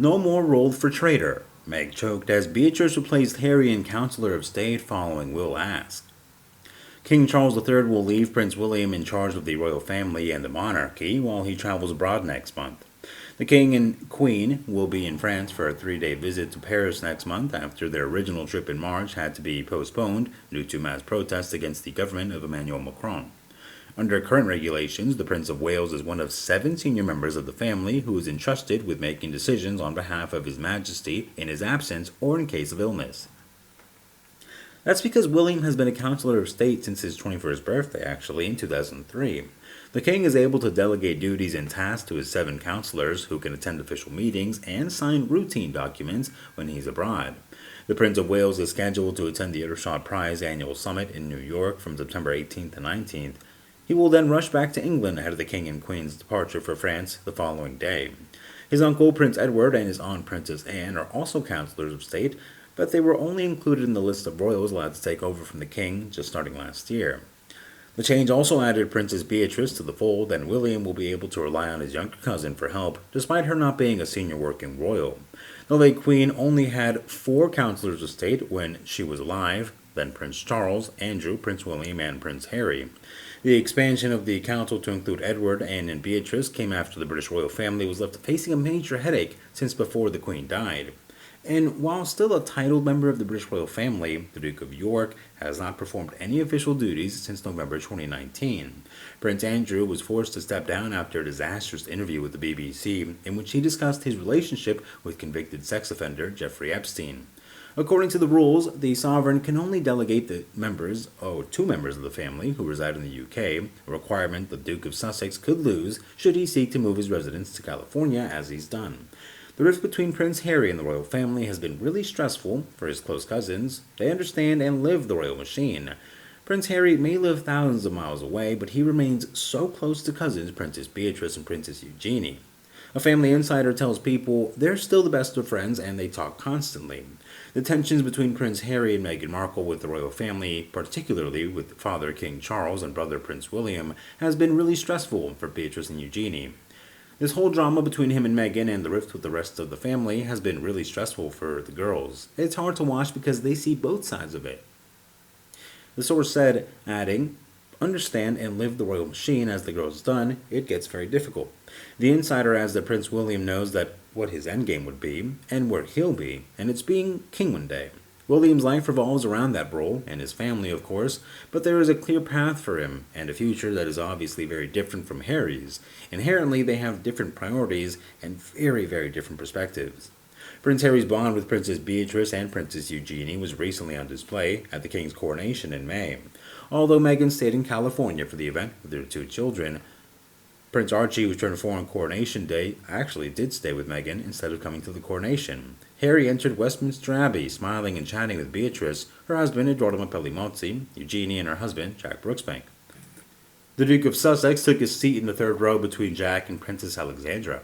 No more role for traitor. Meg Chocked as Beatrice replaced Harry in Counsellor of State following will ask. King Charles III will leave Prince William in charge of the royal family and the monarchy while he travels abroad next month. The King and Queen will be in France for a 3-day visit to Paris next month after their original trip in March had to be postponed due to mass protests against the government of Emmanuel Macron. Under current regulations, the Prince of Wales is one of 7 senior members of the family who is entrusted with making decisions on behalf of His Majesty in his absence or in case of illness. That's because William has been a Counsellor of State since his 21st birthday, actually, in 2003. The King is able to delegate duties and tasks to his 7 counselors who can attend official meetings and sign routine documents when he's abroad. The Prince of Wales is scheduled to attend the Earthshot Prize annual summit in New York from September 18th to 19th. He will then rush back to England ahead of the King and Queen's departure for France the following day. His uncle, Prince Edward, and his aunt, Princess Anne, are also Counsellors of State, but they were only included in the list of royals allowed to take over from the King just starting last year. The change also added Princess Beatrice to the fold, and William will be able to rely on his younger cousin for help, despite her not being a senior working royal. The late Queen only had 4 Counsellors of State when she was alive, then Prince Charles, Andrew, Prince William, and Prince Harry. The expansion of the council to include Edward, Anne, and Beatrice came after the British royal family was left facing a major headache since before the Queen died. And while still a titled member of the British royal family, the Duke of York has not performed any official duties since November 2019. Prince Andrew was forced to step down after a disastrous interview with the BBC in which he discussed his relationship with convicted sex offender Jeffrey Epstein. According to the rules, the sovereign can only delegate the two members of the family who reside in the UK, a requirement the Duke of Sussex could lose should he seek to move his residence to California, as he's done. The rift between Prince Harry and the royal family has been really stressful for his close cousins. They understand and live the royal machine. Prince Harry may live thousands of miles away, but he remains so close to cousins Princess Beatrice and Princess Eugenie. A family insider tells people they're still the best of friends and they talk constantly. The tensions between Prince Harry and Meghan Markle with the royal family, particularly with father King Charles and brother Prince William, has been really stressful for Beatrice and Eugenie. This whole drama between him and Meghan and the rift with the rest of the family has been really stressful for the girls. It's hard to watch because they see both sides of it. The source said, adding, understand and live the royal machine as the girls done, it gets very difficult. The insider adds that Prince William knows that what his endgame would be, and where he'll be, and it's being king one day. William's life revolves around that role, and his family, of course, but there is a clear path for him, and a future that is obviously very different from Harry's. Inherently, they have different priorities and very, very different perspectives. Prince Harry's bond with Princess Beatrice and Princess Eugenie was recently on display at the King's coronation in May. Although Meghan stayed in California for the event with their 2 children, Prince Archie, who turned 4 on coronation day, actually did stay with Meghan instead of coming to the coronation. Harry entered Westminster Abbey, smiling and chatting with Beatrice, her husband Edoardo Pellimozzi, Eugenie, and her husband Jack Brooksbank. The Duke of Sussex took his seat in the 3rd row between Jack and Princess Alexandra.